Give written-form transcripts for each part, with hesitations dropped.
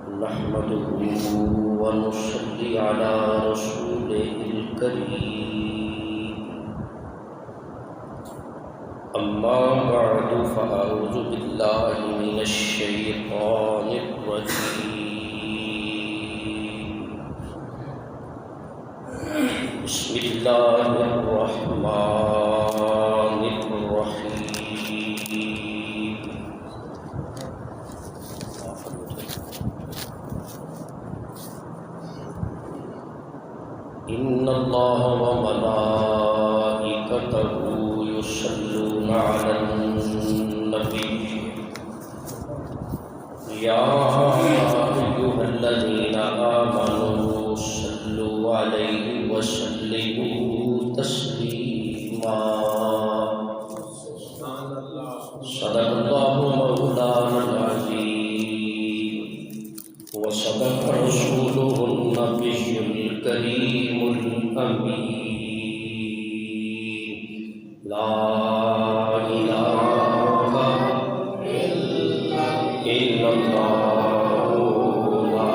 نحمده ونصلي على رسوله الكريم أما بعد فأعوذ بالله من الشيطان الرجيم بسم الله الرحمن الرحيم إن الله وملائكته يصلون على النبي يا أيها الذين آمنوا صلوا عليه وسلموا تسليما صدق الله مولانا العظيم وصدق رسوله النبي الكريم الأمين لا إله إلا الله لا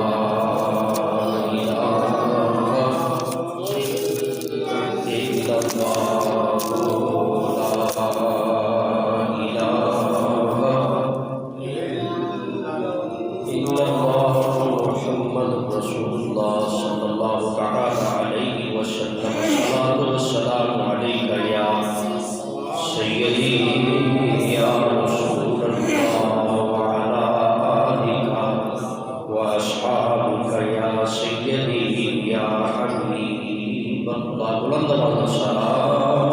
إله إلا الله لا إله إلا الله محمد رسول الله صلى الله تعالى عليه وسلم الصلاة والسلام عليك يا سيدي يا رسول الله وعلى آلك وأصحابك يا سيدي يا حبيب الله بلند الصلاة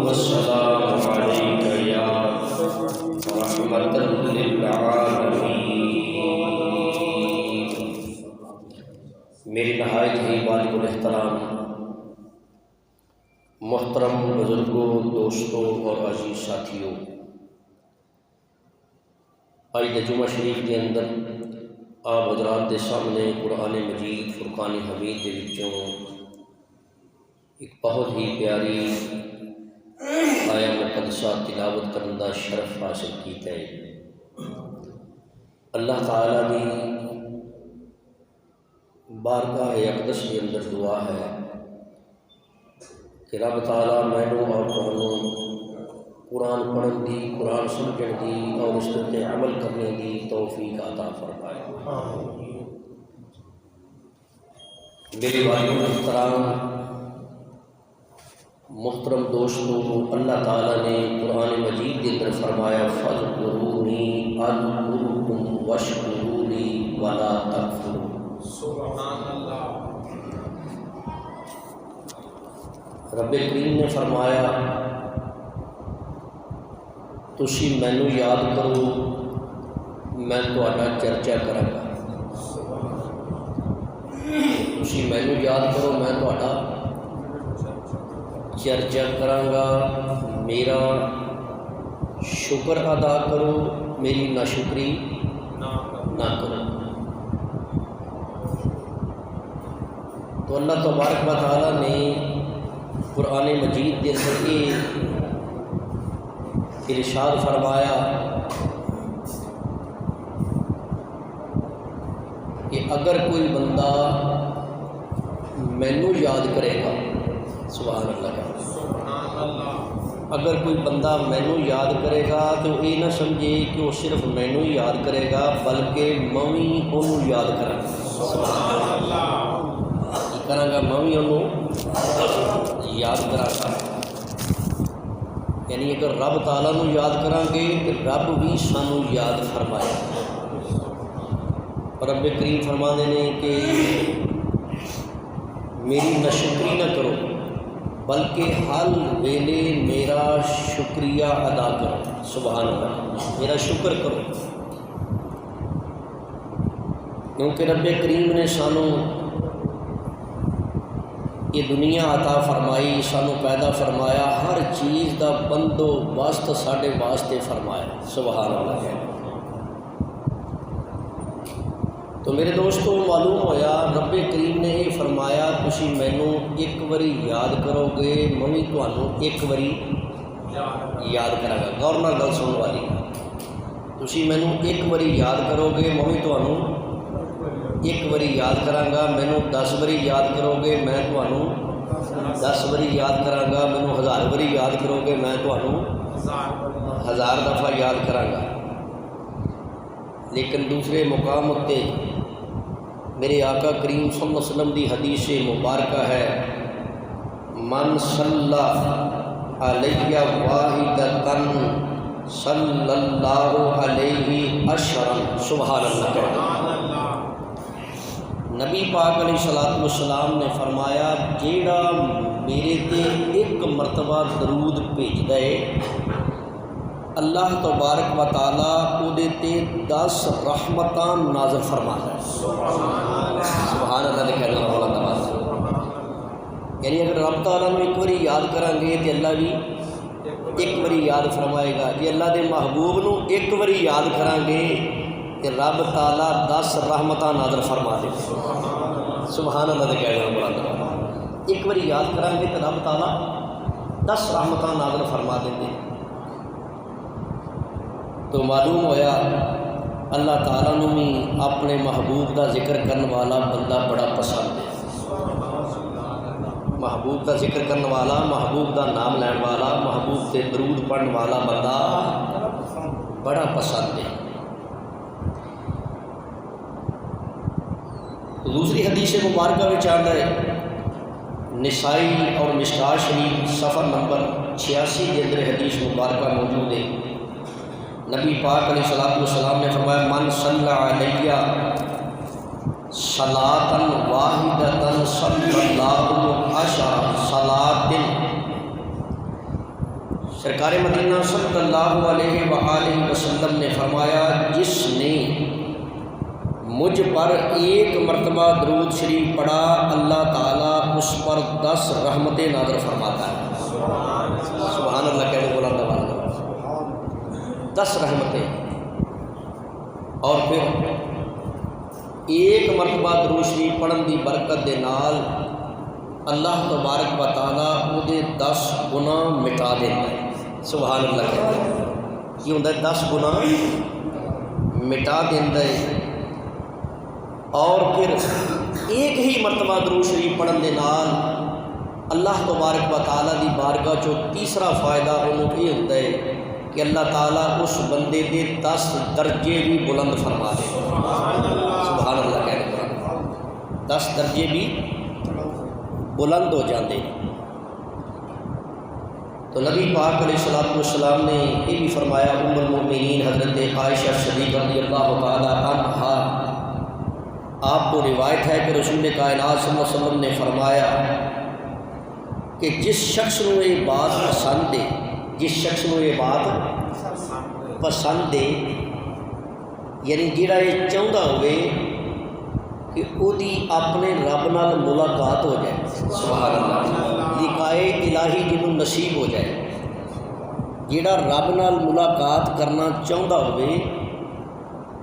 والسلام عليك يا رحمة للعالمين میری نہایت ہی بالغ الاحترام محترم بزرگوں، دوستوں اور عزیز ساتھیوں، آج جمعہ شریف کے اندر آپ حضرات کے سامنے قرآن مجید فرقان حمید کے وچوں ایک بہت ہی پیاری آیا مقدسہ تلاوت کرنے کا شرف حاصل کیتا ہے۔ اللہ تعالیٰ کی بارگاہ اقدس کے اندر دعا ہے کہ رب تعالیٰ مینوں اور تمہوں قرآن پڑھن دی، قرآن سمجھن دی اور اس پر عمل کرنے دی توفیق عطا فرمائے۔ میرے بھائیوں محترام، محترم دوستوں، اللہ تعالیٰ نے قرآن مجید کے اندر فرمایا فاذکرونی اذکرکم واشکروا لی ولا تکفرون۔ سبحان اللہ۔ رب کریم نے فرمایا تسی مینوں یاد کرو، میں تہاڈا چرچا کراں گا۔ تسی مینوں یاد کرو، میں تہاڈا چرچا کراں گا، میرا شکر ادا کرو، میری ناشکری نہ کرو۔ تو اللہ تبارک و تعالیٰ نے قرآن مجید کے اندر یہ ارشاد فرمایا کہ اگر کوئی بندہ مینوں یاد کرے گا، سبحان اللہ کا، اگر کوئی بندہ مینوں یاد کرے گا تو یہ نہ سمجھے کہ وہ صرف مینوں ہی یاد کرے گا بلکہ میں بھی انہوں یاد کراں گا۔ سبحان اللہ۔ کراں گا میں بھی انہوں یاد کراں گا، یعنی اگر رب تعالیٰ نو یاد کریں گے تو رب بھی سانو یاد فرمائے۔ رب کریم فرماتے ہیں کہ میری ناشکری نہ کرو بلکہ ہر ویلے میرا شکریہ ادا کرو۔ سبحان اللہ، میرا شکر کرو، کیونکہ رب کریم نے سانو یہ دنیا عطا فرمائی، سانو پیدا فرمایا، ہر چیز دا بندوبست ساڈے واسطے فرمایا۔ سبحان اللہ ہے۔ تو میرے دوستو معلوم ہویا رب کریم نے یہ فرمایا تسی مینوں ایک واری یاد کرو گے میں بھی تمہوں ایک واری یاد کراں گا۔ غور نال گل سنن والی، تسی مینوں ایک واری یاد کرو گے میں بھی تمہوں ایک واری یاد کراں مینوں 10 واری یاد کرو گے میں تمہوں 10 واری یاد کراں مینوں 1000 واری یاد کرو گے میں تمہوں 1000 دفعہ یاد کراں لیکن دوسرے مقام اتے میرے آقا کریم صلی اللہ علیہ وسلم دی حدیث مبارکہ ہے من صلی علیہ واحدۃ صلی اللہ علیہ عشرا سبحان اللہ۔ نبی پاک علیہ الصلوۃ والسلام نے فرمایا جیڑا میرے تے ایک مرتبہ درود بھیجدا ہے اللہ تبارک و تعالیٰ اودے تے 10 رحمتاں نازل فرماتا ہے۔ سبحان اللہ دے کہنا والا نواز، یعنی اگر رب تعالیٰ نے ایک باری یاد کریں گے تو اللہ بھی ایک باری یاد فرمائے گا، جی اللہ دے محبوب نو ایک باری یاد کریں گے تو رب تعالیٰ 10 رحمتاں نازل فرما دے۔ سبحان اللہ دے کہنا والا نواز، ایک باری یاد کریں گے تو رب تعالیٰ 10 رحمتاں نازل فرما دیں گے۔ تو معلوم ہویا اللہ تعالیٰ نے بھی اپنے محبوب کا ذکر کرنے والا بندہ بڑا پسند ہے۔ محبوب کا ذکر کرنے والا، محبوب کا نام لین والا، محبوب سے درود پڑھنے والا بندہ بڑا پسند ہے۔ دوسری حدیث مبارکہ میں آتا ہے نسائی اور مشکاۃ شریف صفحہ نمبر 86 کے اندر حدیث مبارکہ موجود ہے۔ نبی پاک علیہ الصلوۃ والسلام نے فرمایا من صلی علیہ صلاۃ واحدۃ صلی اللہ عشر صلاۃ، سرکار مدینہ صلی اللہ علیہ وآلہ وسلم نے فرمایا جس نے مجھ پر ایک مرتبہ درود شریف پڑھا اللہ تعالیٰ اس پر 10 رحمتیں نازل فرماتا ہے۔ سبحان اللہ کہنے بلند آواز 10 رحمتیں، اور پھر ایک مرتبہ درود شریف پڑھن دی برکت دے نال اللہ تبارک و تعالیٰ اودے 10 گناہ مٹا دیتا ہے۔ سبحان اللہ کہتے ہیں یہ ہوتا ہے 10 گناہ مٹا دیتا ہے۔ اور پھر ایک ہی مرتبہ درود شریف پڑھن دے نال اللہ تبارک و تعالیٰ دی بارگاہ چو تیسرا فائدہ انہوں یہ ہوتا ہے کہ اللہ تعالیٰ اس بندے دے 10 درجے بھی بلند فرما دے۔ سبحان اللہ کہنے پر 10 درجے بھی بلند ہو جاندے۔ تو نبی پاک علیہ الصلوۃ والسلام نے یہ بھی فرمایا، ام المؤمنین حضرت عائشہ صدیقہ رضی اللہ تعالی عنہا آپ کو روایت ہے کہ رسول کائنات صلی اللہ علیہ وسلم نے فرمایا کہ جس شخص کو یہ بات پسند ہے، جس شخص کو یہ بات پسند ہے، یعنی جڑا یہ چاہتا ہوئے کہ وہ اپنے رب نال ملاقات ہو جائے، سبحان اللہ، لقائے الہی جنوں نصیب ہو جائے، جڑا رب نال ملاقات کرنا چاہتا ہوئے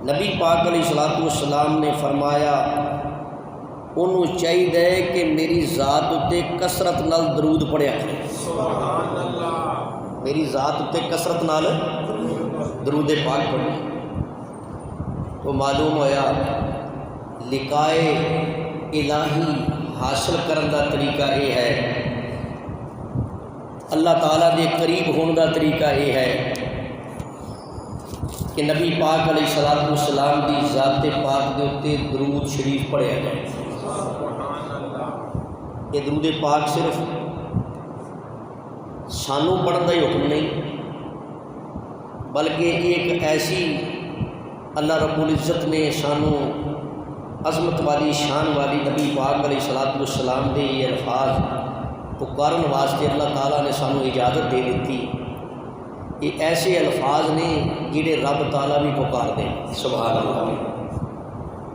نبی پاک علیہ الصلوۃ والسلام نے فرمایا انہوں چاہیے کہ میری ذات اتے کثرت نال درود پڑھیا کرے۔ میری ذات اتے کثرت نال درود پاک پڑھے۔ تو معلوم ہویا لقائے الہی حاصل کرن دا طریقہ یہ ہے، اللہ تعالیٰ دے قریب ہونے دا طریقہ یہ ہے کہ نبی پاک علیہ الصلوۃ والسلام دی ذات پاک دے اتے درود شریف پڑھیا جائے۔ یہ درود پاک صرف سانوں پڑھن کا ہی حکم نہیں، بلکہ ایک ایسی اللہ رب العزت نے سانوں عظمت والی شان والی نبی پاک علیہ الصلوۃ والسلام دے یہ الفاظ پکارن واسطے اللہ تعالیٰ نے سانوں اجازت دے دیتی۔ یہ ایسے الفاظ نے جڑے رب تعالیٰ بھی پکار دیں۔ سبحان اللہ،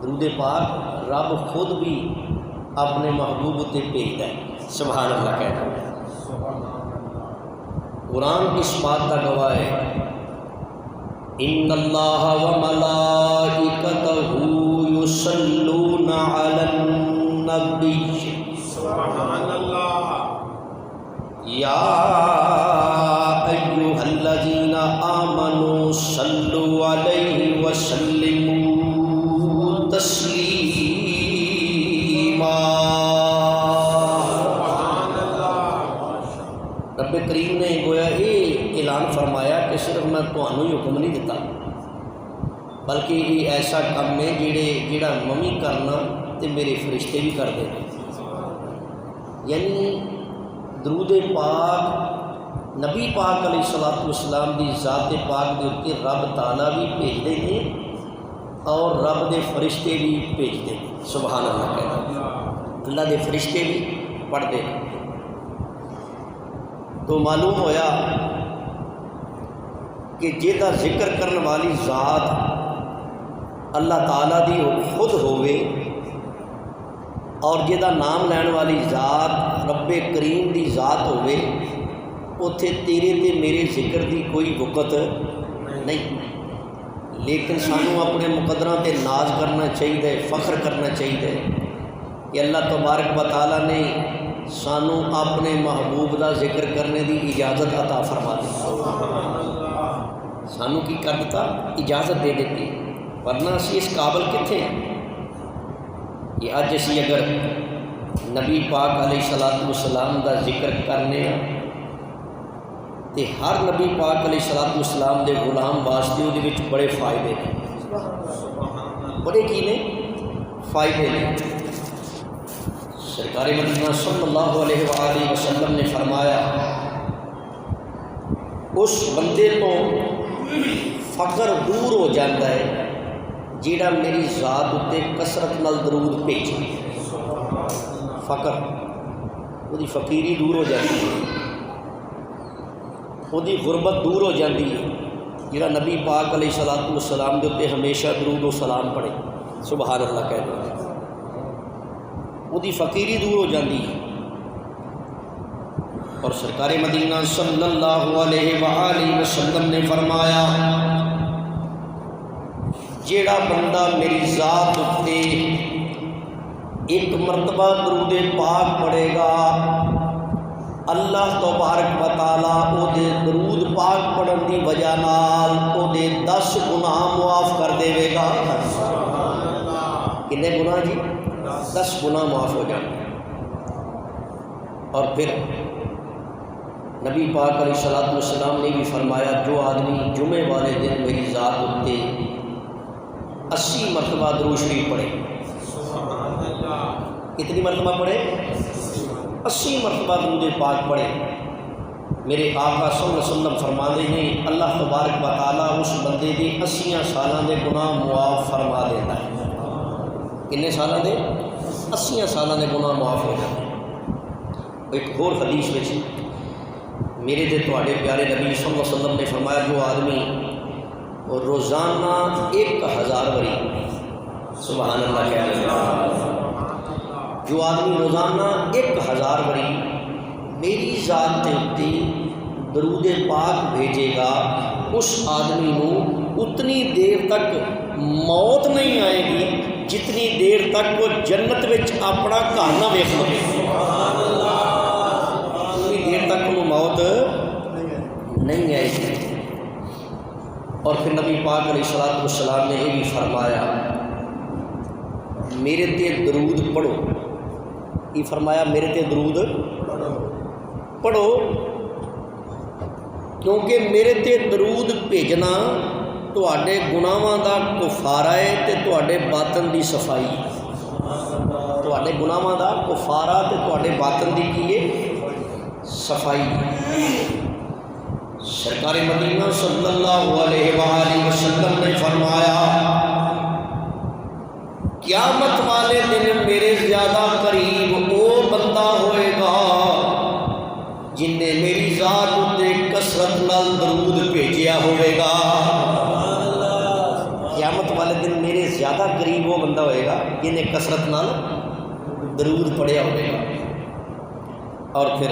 درود پاک رب خود بھی اپنے محبوب تے بھیجتا ہے۔ سبحان اللہ کہتا ہے، قرآن اس بات کا گواہ ہے، ان اللہ وملائکتہ یصلون علی النبی، سبحان اللہ، یا ایھا الذین آمنوا صلوا علیہ وسلموا تسلیما۔ رب کریم نے گویا یہ اعلان فرمایا کہ صرف میں تمہیں ہی حکم نہیں دیتا، بلکہ یہ ایسا کام ہے جڑا ممی کرنا تے میرے فرشتے بھی کرتے ہیں۔ یعنی درود پاک نبی پاک علیہ الصلوۃ والسلام دی ذات پاک دے اوپر رب تعالیٰ بھی بھیجتے ہیں اور رب دے فرشتے بھی بھیجتے ہیں۔ سبحان اللہ کہتا ہے، اللہ دے فرشتے بھی پڑھتے ہیں۔ تو معلوم ہویا کہ جہاں ذکر کرنے والی ذات اللہ تعالیٰ دی خود ہوئے اور جہاں نام لین والی ذات رب کریم دی ذات ہوئے، اتھے تیرے تے میرے ذکر دی کوئی وقت نہیں۔ لیکن سانوں اپنے مقدراں تے ناز کرنا چاہیے، فخر کرنا چاہیے کہ اللہ تبارک و تعالیٰ نے سانوں اپنے محبوب دا ذکر کرنے دی اجازت عطا فرما دی۔ سانوں کی کر دیتا؟ اجازت دے دیتی، ورنہ اسی اس قابل کتنے ہیں کہ اج اسی اگر نبی پاک علیہ الصلوۃ والسلام دا ذکر کرنے تے ہر نبی پاک علیہ الصلوۃ والسلام دے غلام واسطے وہ بڑے فائدے ہیں۔ بڑے کی نے فائدے نے۔ سرکار مدینہ صلی اللہ علیہ وآلہ وسلم نے فرمایا اس بندے تو فقر دور ہو جاتا ہے جیڑا میری ذات اتنے کثرت نال درود بھیجے۔ فقر وہی فقیری دور ہو جاتی ہے، وہی غربت دور ہو جاتی ہے جیڑا نبی پاک علیہ الصلوۃ والسلام کے اتنے ہمیشہ درود و سلام پڑھے۔ سبحان اللہ کہتے ہیں، وہی فقیری دور ہو جاتی ہے۔ اور سرکار مدینہ صلی اللہ علیہ وآلہ وسلم نے فرمایا جیڑا بندہ میری ذات اتے ایک مرتبہ درود پاک پڑھے گا، اللہ تبارک و تعالیٰ او دے درود پاک پڑھن دی وجہ نال او دے 10 گناہ معاف کر دے گا۔ کتنے گناہ جی؟ 10 گناہ معاف ہو جائیں۔ اور پھر نبی پاک علیہ الصلوۃ والسلام نے بھی فرمایا جو آدمی جمعے والے دن میری ذات اتے 80 مرتبہ درود شریف پڑھے، کتنی مرتبہ پڑھے؟ 80 مرتبہ درود پاک پڑھے، میرے آقا صلی اللہ علیہ وسلم فرماتے ہیں اللہ تبارک و تعالیٰ اس بندے کے 80 سالوں کے گناہ معاف فرما دیتا ہے۔ کنے سالوں کے؟ 80 سالوں کے گناہ معاف ہو جاتے ہیں۔ ایک اور حدیث میں میرے تے تواڈے پیارے نبی صلی اللہ علیہ وسلم نے فرمایا جو آدمی روزانہ 1000 باری سبحان اللہ کہہ رہے ہیں، جو آدمی روزانہ 1000 باری میری ذات کے اتنے درود پاک بھیجے گا، اس آدمی کو اتنی دیر تک موت نہیں آئے گی جتنی دیر تک وہ جنت وچ اپنا گھر نہ ویکھ لے۔ اتنی دیر تک وہ موت نہیں آئے گی۔ اور پھر نبی پاک علیہ الصلوۃ والسلام نے یہ بھی فرمایا میرے تے درود پڑھو، یہ فرمایا میرے تے درود پڑھو کیونکہ میرے تے درود بھیجنا تواڈے گناہاں دا کفارہ ہے تے تواڈے باطن دی صفائی ہے۔ تواڈے گناہاں دا کفارہ تے تواڈے باطن دی کی ہے؟ صفائی ہے۔ سرکار مدینہ صلی اللہ علیہ وآلہ وسلم نے فرمایا قیامت والے دن میرے زیادہ قریب وہ بندہ ہوئے گا جن نے میری ذات اتے کثرت نال درود بھیجیا ہوئے گا۔ قیامت والے دن میرے زیادہ قریب وہ بندہ ہوئے گا جن نے کثرت نال درود پڑھیا ہوئے گا۔ اور پھر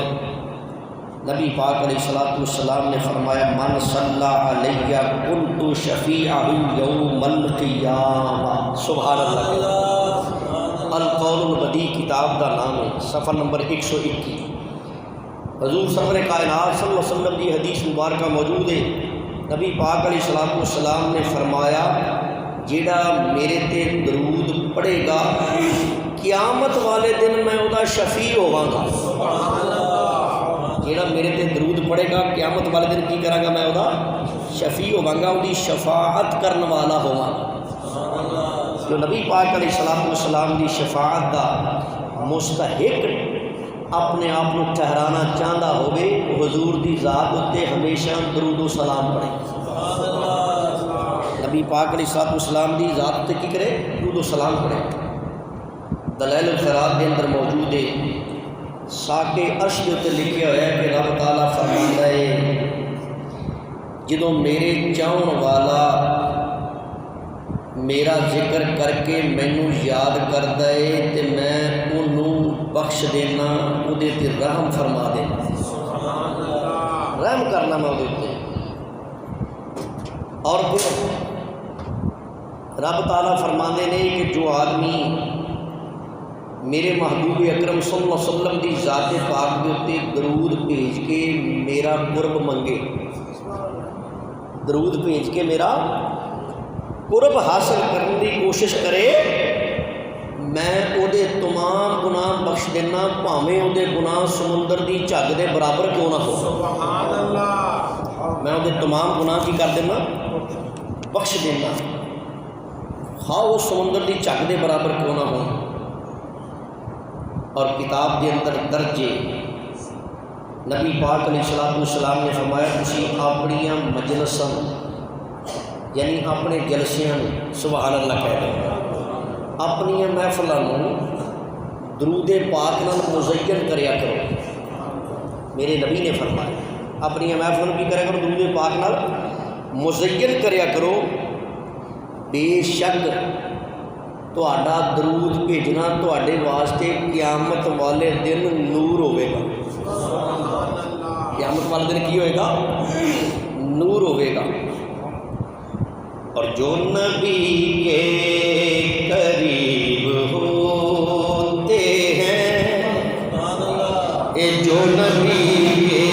نبی پاک علیہ الصلوۃ والسلام نے فرمایا من صلی علیہ کنت شفیعہ یوم القیامہ۔ سبحان اللہ۔ القول البدیع کتاب کا نام ہے، صفحہ نمبر 121۔ حضور سرور کائنات صلی اللہ علیہ وسلم کی حدیث مبارکہ موجود ہے۔ نبی پاک علیہ الصلوۃ والسلام نے فرمایا جیڑا میرے تے درود پڑھے گا قیامت والے دن میں وہ شفیع ہوواں گا. جیڑا میرے تے درود پڑھے گا قیامت والے دن کی کراں گا میں وہ شفیع ہوواں گا، وہی شفاعت کرن والا ہوواں گا. جو نبی پاک علیہ الصلوۃ والسلام دی شفاعت دا مستحق اپنے آپ کو ٹھہرانا چاہتا ہوئے حضور دی ذات اتنے ہمیشہ درود و سلام پڑھے. نبی پاک علیہ الصلوۃ والسلام دی ذات تے کی کرے؟ درود و سلام پڑھے. دلائل الخیرات کے اندر موجود ہے، ساکے عرش کے اتنے لکھا ہوا ہے کہ رب تعالیٰ فرماتا ہے جدوں میرے چاہن والا میرا ذکر کر کے مینوں یاد کرتا ہے تو میں انہوں بخش دینا، وہ رحم فرما دینا، رحم کرنا میں وہ. اور پھر رب تعالیٰ فرماندے نے کہ جو آدمی میرے محبوب اکرم صلی اللہ علیہ وسلم دی ذات پاک کے اتنے درود بھیج کے میرا قرب منگے، درود بھیج کے میرا قرب حاصل کرنے کی کوشش کرے، میں وہ تمام گناہ بخش دینا، بھاویں وہ گناہ سمندر دی جھگ دے برابر کیوں نہ ہو. میں وہ تمام گناہ کی کر دینا، بخش دینا، ہاں وہ سمندر دی جھگ دے برابر کیوں نہ ہو. اور کتاب کے اندر درج نبی پاک علیہ الصلوۃ والسلام نے فرمایا تسی اپنی مجلساں یعنی اپنے جلسیاں سبحان اللہ کہہ دو، اپنی محفلوں درود پاک نال مزین کریا کرو. میرے نبی نے فرمایا اپنی محفل کی کریا کرو، درود پاک نال مزین کریا کرو. بے شک تہاڈا درود بھیجنا تہاڈے واسطے قیامت والے دن نور ہوئے گا. قیامت والے دن کی ہوئے گا؟ نور ہوئے گا. اور جو نبی کے قریب ہوتے ہیں، جو نبی کے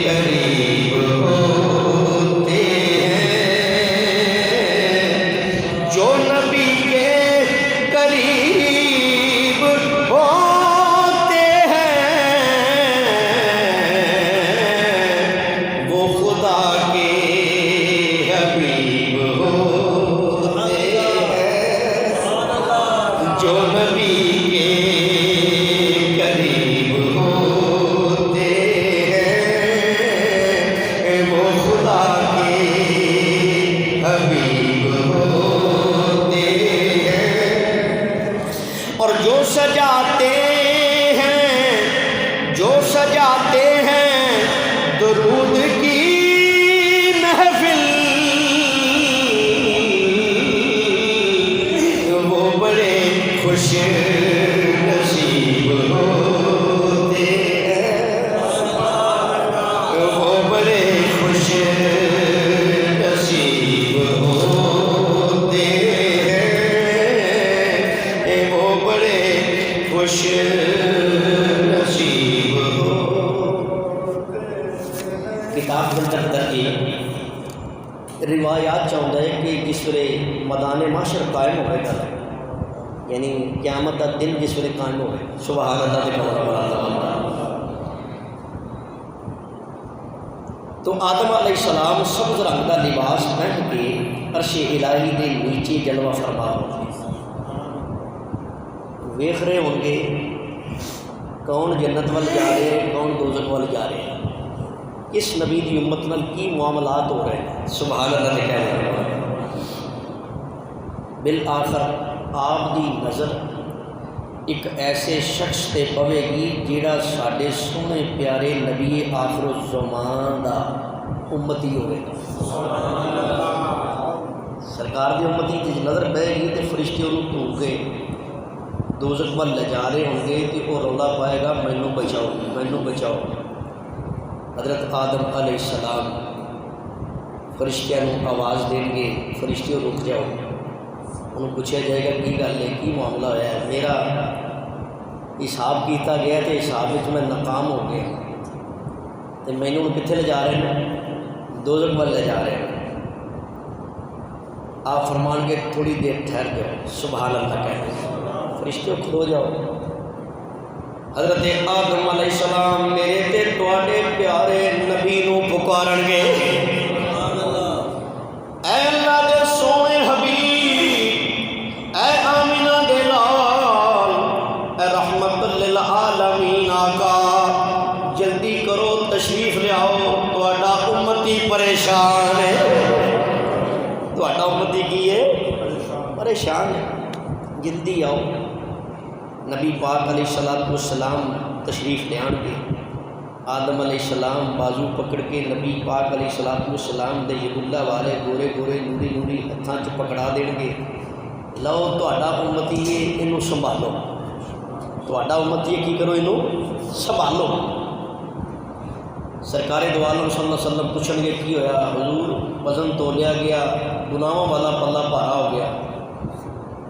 قریب ہوتے ہیں، جو نبی کے قریب ہوتے ہیں، وہ خدا کے حبیب ہوتے ہیں. جو نبی کے قریب ہوتے ہیں، وہ خدا کے حبیب ہوتے ہیں. اور جو سجاتے ہیں درود کی محفل، وہ بڑے خوش نصیب ہوتے ہیں، وہ بڑے خوش نصیب ہوتے ہیں، وہ بڑے خوش نصیب ہو. کتاب کے اندر درج روایات چاہتا ہے کہ جس ویلے میدان محشر قائم ہوئے گا، یعنی قیامت کا دن جس ویلے قائم ہوئے، سبحان اللہ کے تو آدم علیہ السلام سبز رنگ کا لباس پہن کے عرش الہی کے نیچے جلوہ فرما ہو ویخ رہے ہوں گے کون جنت وال جا رہے ہیں، کون دوزخ وال جا رہے ہیں، اس نبی کی امت نال کی معاملات ہو رہے ہیں. سبحان اللہ نے کہہ رہے ہیں. بالآخر آپ دی نظر ایک ایسے شخص تے پوے گی جیڑا ساڈے سونے پیارے نبی آخر الزمان دا امتی ہوئے گا. سرکار دی امتی جس نظر پائے گی تو فرشتے انہوں ٹھوک کے دوزخ وال لے جا رہے ہوں گے تو وہ رولا پائے گا مینوں بچاؤ مینوں بچاؤ. حضرت آدم علیہ السلام فرشتیاں آواز دیں گے، فرشتے رک جاؤ. انہوں پوچھا جائے گا کی گل ہے، کی معاملہ ہوا ہے، میرا حساب کیتا گیا تو حساب میں ناکام ہو گیا تو مینوں کتنے لے جا رہے ہیں؟ دوزخ وال لے جا رہے ہیں. آپ فرمان کے تھوڑی دیر ٹھہر جاؤ، سبحان اللہ کہتے ہیں، فرشتے کھلو جاؤ۔ حضرت آدم علیہ السلام میرے تے تواڈے پیارے نبی نو پکارن گے، اے اللہ دے سونے حبیب، اے آمینہ دے لال، اے رحمت للعالمین آقا، جلدی کرو تشریف لے آؤ، تواڈا امتی پریشان ہے۔ تواڈا امتی کی ہے؟ پریشان ہے، جلدی آؤ۔ نبی پاک علیہ السلام تشریف لے آن گے۔ آدم علیہ السلام بازو پکڑ کے نبی پاک علیہ السلام دے ید اللہ والے گورے گورے نوری نوری ہتھاں چ پکڑا دین گے، لو تہاڈا امتی ہے، اینوں سنبھالو، تہاڈا امتی ہے، کی کرو، اینوں سنبھالو۔ سرکار دو عالم صلی اللہ علیہ وسلم پوچھن گے کی ہویا؟ حضور وزن تولیا گیا، گناہوں والا پلہ بھارا ہو گیا۔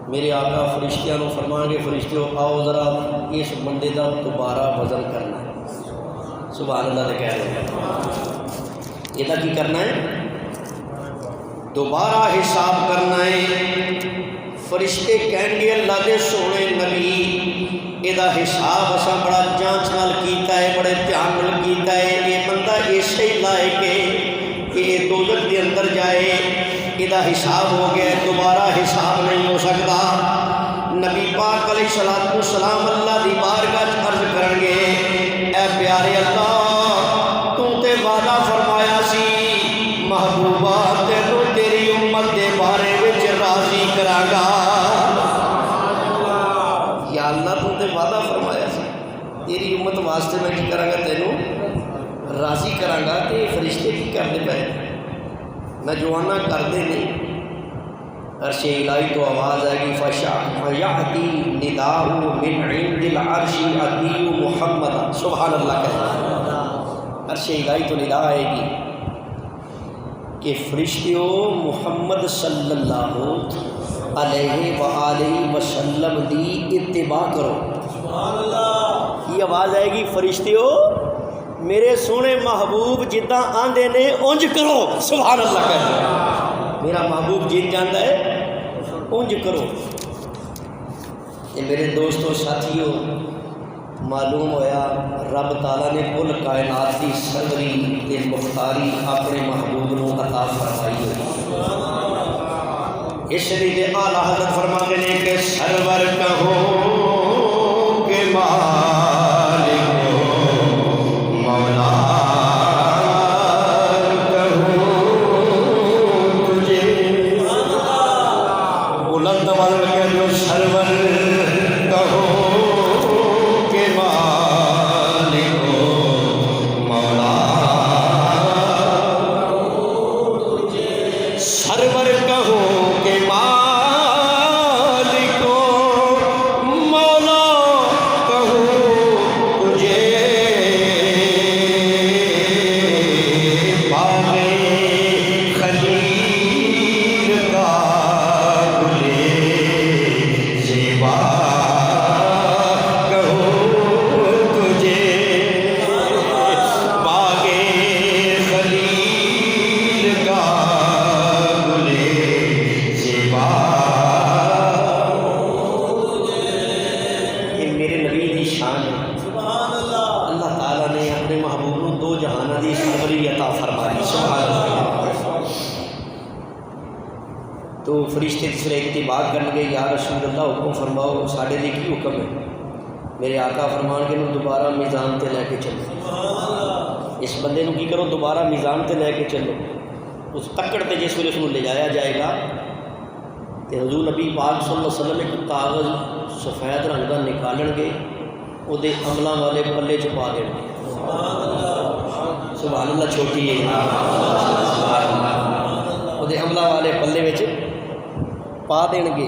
میرے آقا فرشتیاں نو فرمان گے، فرشتیوں آؤ ذرا اس بندے دا دوبارہ وزن کرنا ہے۔ سبحان اللہ دے کہہ رہے ہیں، یہ کی کرنا ہے؟ دوبارہ حساب کرنا ہے۔ فرشتے کہن گے اللہ دے سونے نبی، یہ حساب اساں بڑا جانچ نال کیتا ہے، بڑے دھیان نال کیتا ہے، یہ بندہ ایسے ہی لائق ہے کہ یہ دوزخ دے اندر جائے، یہ حساب ہو گیا، دوبارہ حساب نہیں ہو سکتا۔ نبی پاک علیہ السلام اللہ دی بارگاہ عرض کرن گے، اے پیارے اللہ، تو تے وعدہ فرمایا سی محبوبہ تینوں تیری امت دے بارے وچ راضی کراں گا۔ یا اللہ تو تے وعدہ فرمایا سی تیری امت واسطے میں کی کراں گا، تینوں راضی کراں گا، تے فرشتے کی کرنے پے نوجوانہ کردے نہیں۔ عرش الہی تو آواز آئے گی، فَيَعْتِي نِدَاءُ مِنْ عِنْدِ الْعَرْشِ عَتِيُّ مُحَمَّدًا، سبحان اللہ کہتا ہے۔ عرش الہی تو ندا آئے گی کہ فرشتیوں محمد صلی اللہ علیہ وآلہ وسلم دی اتباع کرو۔ سبحان اللہ، یہ آواز آئے گی، فرشتیوں میرے سونے محبوب جداں آندے نے اونج کرو۔ سبحان اللہ کہتے ہیں، میرا محبوب جن جاندہ ہے اونج کرو۔ یہ میرے دوستوں ساتھیوں، معلوم ہویا رب تعالیٰ نے کل کائنات کی سروری تے مختاری اپنے محبوب نو عطا فرمائی ہوئی۔ اس لیے اعلیٰ حضرت فرماتے ہیں کہ سرور کہو کہ مالک مولا تو فرشتے تیسرے اتباع کرن گے، یا رسول اللہ حکم فرماؤ ساڈے لیے کی حکم ہے؟ میرے آقا فرمان کے نو دوبارہ میزان تے لے کے چلو، اس بندے نو کی کرو، دوبارہ میزان تے لے کے چلو۔ اس تکڑ تے جس ویلے اس نو لے جایا جائے گا تے حضور نبی پاک صلی اللہ علیہ وسلم ایک کاغذ سفید رنگ کا نکالن گے، وہ دے عملاں والے پلے چ پا دیں گے۔ سبحان اللہ، چھوٹی ہے وہ دے عملاں والے پلے وچ پا دیں گے،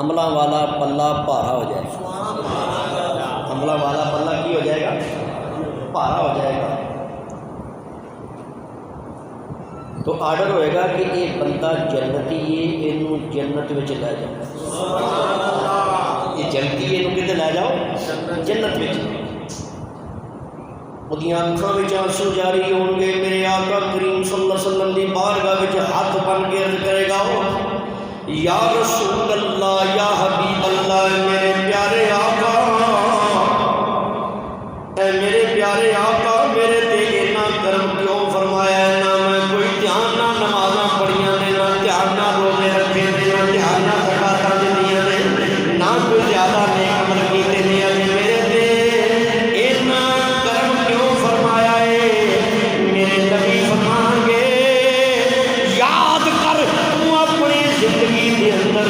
عملاں والا پلہ بھارا ہو جائے گا۔ عملاں والا پلہ کی ہو جائے گا؟ بھارا ہو جائے گا۔ تو آرڈر ہوئے گا کہ یہ بندہ جنتی ہے، یہ جنت میں لے جاؤ، یہ جنتی ہے، یہ کتنے لے جاؤ؟ جنت میں۔ وہ اکھاں وچ آنسو جاری ہون گے، میرے آقا کریم صلی اللہ علیہ وسلم دی بارگاہ وچ ہاتھ بن کے عرض کرے گا، یا رسول اللہ، یا حبیب اللہ، میرے پیارے آقا، اے میرے پیارے آقا، میرے تے اتنا کرم کیوں فرمایا ہے؟ نہ میں کوئی دھیان نہ نمازاں پڑھیاں نے، نہ دھیان نہ روزے رکھے نے، نہ دھیان نہ زکاتاں دتیاں نے، نہ کوئی زیادہ نیک عمل کیتے نے، میرے تے اتنا کرم کیوں فرمایا ہے؟ میرے نبی فرمان گے یاد کر تو اپنی زندگی دے اندر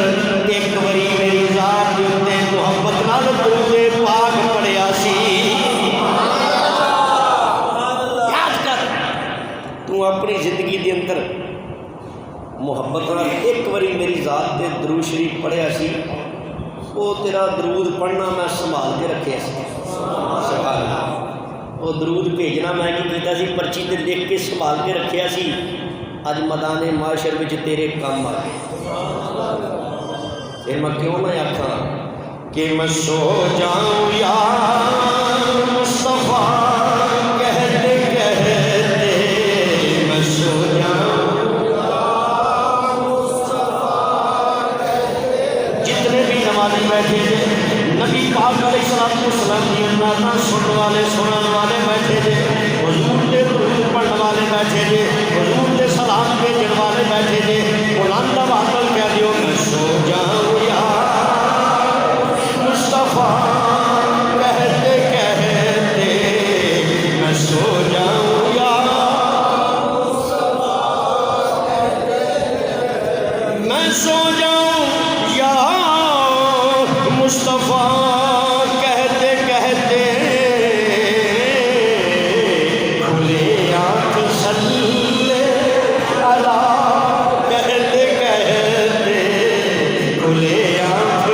ایک باری میری ذات دے اوتے محبت نال درود پاک پڑھیا سی۔ اپنی زندگی دے اندر محبت نال ایک باری میری ذات دے درود شریف پڑھیا سی، وہ تیرا درود پڑھنا میں سنبھال کے رکھیا سی۔ سبحان اللہ، وہ درود بھیجنا میں کی کیتا سی، پرچی تے لکھ کے سنبھال کے رکھیا سی، اج میدان معاشر وچ تیرے کام آ گئے۔ پھر میں کیوں نہ آکھاں کہ میں سو جاؤں یا مصطفیٰ کہتے کہتے، میں سو جاؤں جتنے بھی نمازی بیٹھے تھے، نبی پاک علیہ السلام کی نعتاں سننے والے سنن والے بیٹھے تھے، حضور دے درود پڑھنے والے بیٹھے تھے، حضور دے سلام بھیجن والے بیٹھے تھے، بلند آواز نال کہہ دیو میں سو جاؤں یا مصطفیٰ کہتے کہتے، میں سو جاؤں یا میں سو جاؤں یا مصطفیٰ کہتے کہتے، کھلے آنکھ صلی علی کہتے کہتے، کھلے آنکھ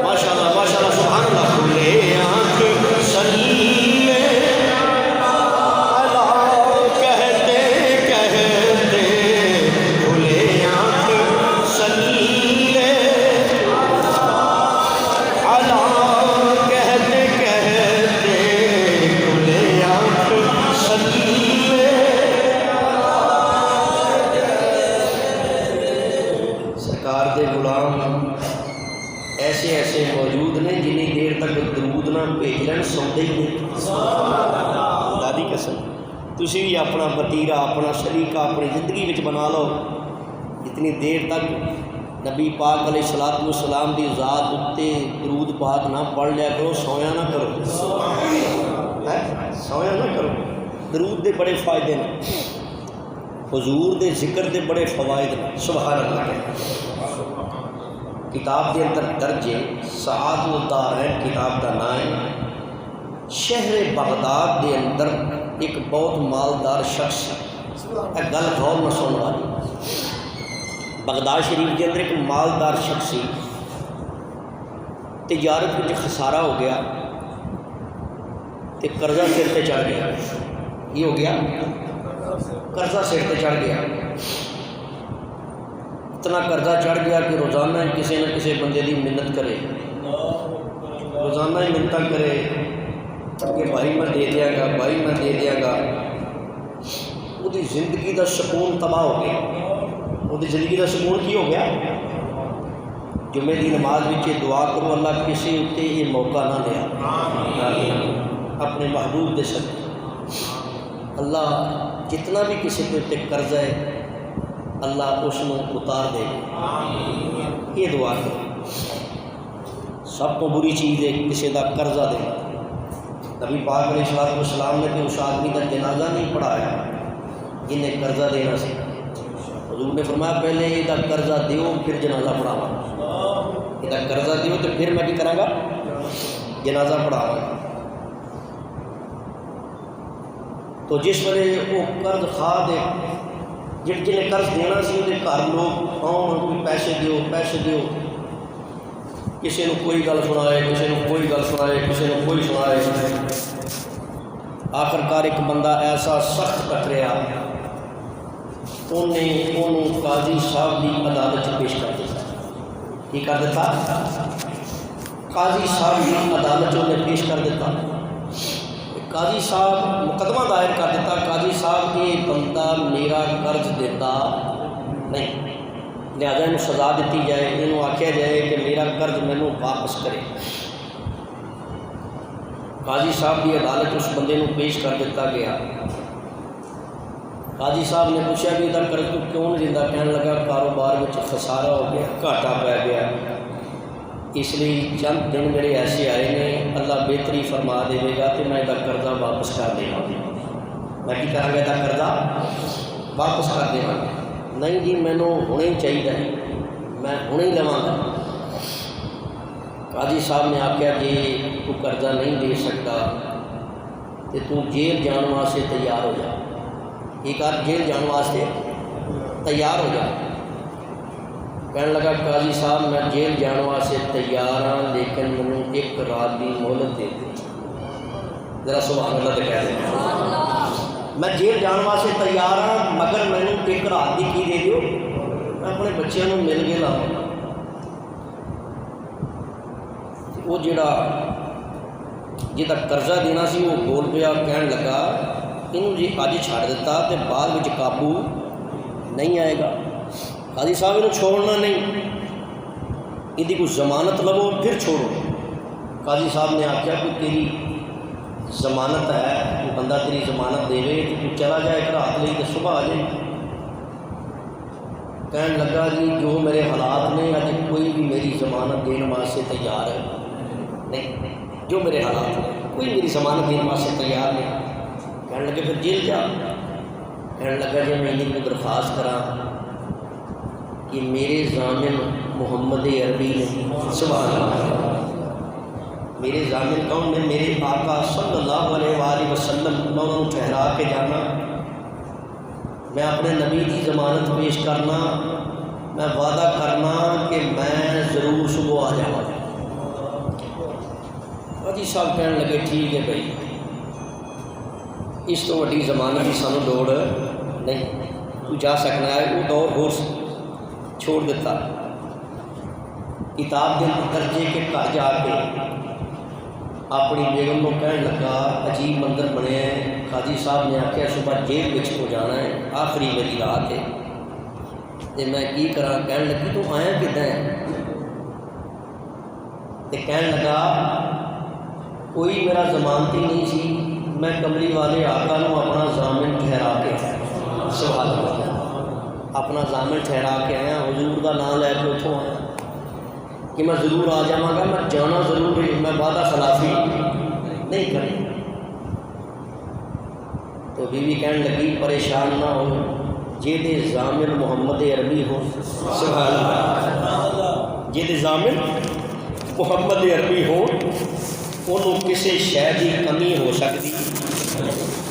ماشاء اللہ سبحان اللہ، کھلے آنکھ صلی ایسے ایسے موجود نے جنہیں دیر تک درود نہ بھیج لین سوندے ہی نہیں۔ خدا دی قسم، تسی بھی اپنا وتیرہ اپنا سلیقہ اپنی زندگی وچ بنا لو، اتنی دیر تک نبی پاک علیہ السلام دی ذات اتے درود پاک نہ پڑھ لیا کرو، سویا نہ کرو، سویا نہ کرو۔ درود دے بڑے فائدے نے، حضور دے ذکر دے بڑے فوائد نے، سبحان اللہ۔ کتاب کے اندر درج ہے، سعادت الدارین کتاب کا نام ہے۔ شہر بغداد کے اندر ایک بہت مالدار شخص، ایک گل غور نہ سننے والی، بغداد شریف کے اندر ایک مالدار شخص سی، تجارت میں خسارہ ہو گیا تے قرضہ سر تے چڑھ گیا۔ یہ ہو گیا قرضہ سر تے چڑھ گیا، اتنا قرضہ چڑھ گیا کہ روزانہ کسی نہ کسی بندے دی منت کرے، روزانہ ہی منتاں کرے کہ بھائی میں دے دیا گا، بھائی میں دے دیا گا۔ وہ دی زندگی دا سکون تباہ ہو گیا، وہ دی زندگی دا سکون کی ہو گیا؟ جمعے دی نماز وچ دعا کرو اللہ کسی اتے یہ موقع نہ دیا، اپنے محبوب دے صدقے اللہ جتنا بھی کسی کے اتنے قرضہ ہے اللہ اس کو اتار دے گا۔ یہ دعا کرو، سب کو بری چیز ہے کسی کا قرضہ دے۔ نبی پاک علیہ السلام نے تو اس آدمی کا جنازہ نہیں پڑھایا جنہیں قرضہ دینا سی، حضور نے فرمایا پہلے یہ قرضہ دیو پھر جنازہ پڑھاوا، یہ قرضہ دیو تو پھر میں کیا کراں گا، جنازہ پڑھاوا۔ تو جس ویلے وہ قرض خواہ دے جنہیں قرض دینا سی وہ گھر لوگ آن کوئی پیسے دیو پیسے دیو، کسی نے کوئی گل سنائے، کسی نے کوئی گل سنائے، کسی نے کوئی سنائے۔ آخرکار ایک بندہ ایسا سخت ٹکریا، انہیں قاضی صاحب کی عدالت پیش کر دیا۔ کی کر دیتا؟ قاضی صاحب کی عدالت انہیں پیش کر دیتا۔ قاضی صاحب مقدمہ دائر کر دیتا، قاضی صاحب یہ بندہ میرا قرض دیتا نہیں، لہٰذا انہوں سزا دیتی جائے، انہوں آکھیا جائے کہ میرا قرض مینوں واپس کرے۔ قاضی صاحب کی عدالت اس بندے نو پیش کر دیتا گیا۔ قاضی صاحب نے پوچھا بھی ادھر قرض تو کیوں نہیں دیتا؟ کہنے لگا کاروبار میں خسارہ ہو گیا، گھاٹا پی گیا، اس لیے چند دن میرے ایسے آئے نے، اللہ بہتری فرما دے گا تو میں ادھر قرضہ واپس کر دے گا۔ میں کی کراں گا؟ ادھر قرضہ واپس کر دے گا۔ نہیں جی مینوں ہونے ہی چاہیے، میں ہونے ہی لواں گا۔ قاضی صاحب نے آخیا جی تو قرضہ نہیں دے سکتا تو تو جیل جان واسطے تیار ہو جا۔ یہ کر جیل جان واسطے تیار ہو جا۔ کہنے لگا قاضی صاحب میں جیل جان واسطے تیار ہاں، لیکن مجھے ایک رات کی مہلت دے دے۔ ذرا سبحان اللہ کہہ دیں، میں جیل جان واسطے تیار ہاں مگر مینوں ایک رات کی کی دے دیو، میں اپنے بچوں کو مل کے لاؤں۔ وہ جڑا جہاں قرضہ دینا سی وہ بول پیا، کہن لگا انہوں جی اج چھڑ دیتا تو بعد میں قابو نہیں آئے گا۔ قاضی صاحب انہوں چھوڑنا نہیں، یہ کوئی ضمانت لو پھر چھوڑو۔ قاضی صاحب نے آخیا کہ تیری ضمانت ہے، کوئی بندہ تیری ضمانت دے تو تو چلا جائے ایک رات لئی تو صبح آ جائے۔ کہنے لگا جی جو میرے حالات نے اج کوئی بھی میری ضمانت دینے واسطے تیار ہے نہیں، جو میرے حالات ہیں کوئی میری ضمانت دینے واسطے تیار نہیں۔ کہنے لگے پھر جیل جا۔ کہنے لگا جی میں انہیں کو درخواست کرا کہ میرے ضامن محمد عربی نے، سبحان اللہ، میرے ضامن کون نے؟ میرے آقا صلی اللہ علیہ وآلہ وسلم، میں انہوں نے ٹھہرا کے جانا، میں اپنے نبی کی ضمانت پیش کرنا، میں وعدہ کرنا کہ میں ضرور صبح آ جاؤں۔ قاضی صاحب کہنے لگے ٹھیک ہے بھائی، اس تو وڈی ضمانت کی سانوں لوڑ نہیں، تو جا سکنا ہے۔ وہ دور ہور چھوڑ دیتا، کتاب دے درجے کے گھر جا کے اپنی بیگم کو کہنے لگا عجیب منظر بنے ہیں۔ قاضی صاحب نے آخیا صبح جیل بچ کو جانا ہے، آخری میری رات ہے تو میں کی کراں؟ کہنے لگی تو آیا کدھر ہے؟ تو کہنے لگا کوئی میرا ضمانتی نہیں سی، میں کملی والے آقا نو اپنا ضامن ٹھہرا کے، سبحان اللہ، اپنا ضامن ٹھہرا کے آیا، حضور کا نام لے کے اتوں آیا کہ میں ضرور آ جاواں گا، میں جانا ضرور ہے، میں وعدہ خلافی نہیں کریں۔ تو بیوی کہنے لگی پریشان نہ ہو، جے ضامن محمد عربی ہو، سبحان اللہ، جے ضامن محمد عربی ہو انہوں کسی شے کی کمی ہو سکتی